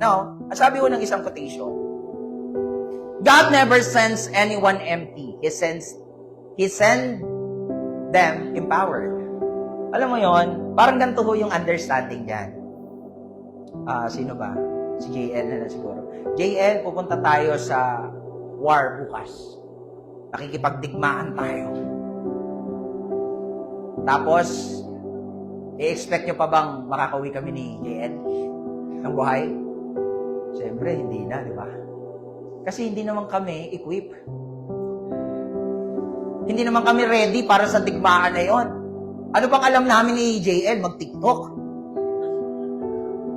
Now, ang sabi ko ng isang quotation, God never sends anyone empty. He sends them empowered. Alam mo yon, parang ganito ho yung understanding dyan. Sino ba? Si JL na lang siguro. JL, pupunta tayo sa war bukas. Nakikipagdigmaan tayo. Tapos, i-expect nyo pa bang makakauwi kami ni JL ng buhay? Siyempre, hindi na, di ba? Kasi hindi naman kami equip. Hindi naman kami ready para sa digmaan na yon. Ano bang alam namin ni JL? Mag-TikTok.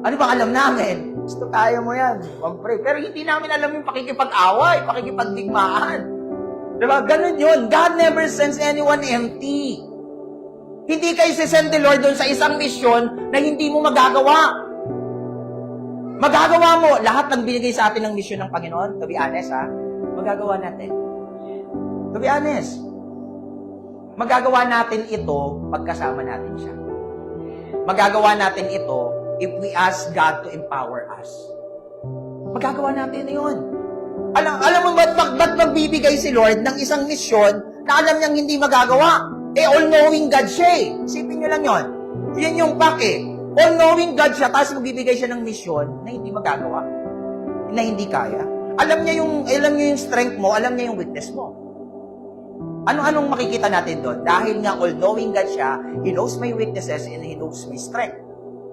Ano bang alam namin? Gusto tayo mo yan. Mag-pray. Pero hindi namin alam yung pakikipag-away, pakikipagdigmaan. Diba? Ganun yun. God never sends anyone empty. Hindi kayo sisend ni Lord doon sa isang misyon na hindi mo magagawa. Magagawa mo. Lahat ng binigay sa atin ng misyon ng Panginoon, to be honest ha, magagawa natin. To be honest. Magagawa natin ito pagkasama natin siya. Magagawa natin ito if we ask God to empower us. Magagawa natin yun. Alam mo ba't magbibigay si Lord ng isang misyon na alam niyang hindi magagawa? All-knowing God siya eh. Isipin niyo lang yun. Yan yung back eh. All-knowing God siya, tapos magbibigay siya ng misyon na hindi magagawa. Na hindi kaya. Alam niya yung strength mo, alam niya yung weakness mo. Ano-anong makikita natin doon? Dahil nga all-knowing God siya, He knows my weaknesses and He knows my strength.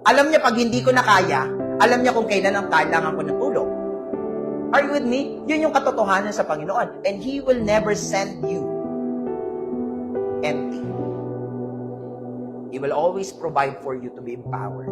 Alam niya pag hindi ko na kaya, alam niya kung kailan ang kailangan ko ng tulong. Are you with me? Yun yung katotohanan sa Panginoon. And He will never send you empty. He will always provide for you to be empowered.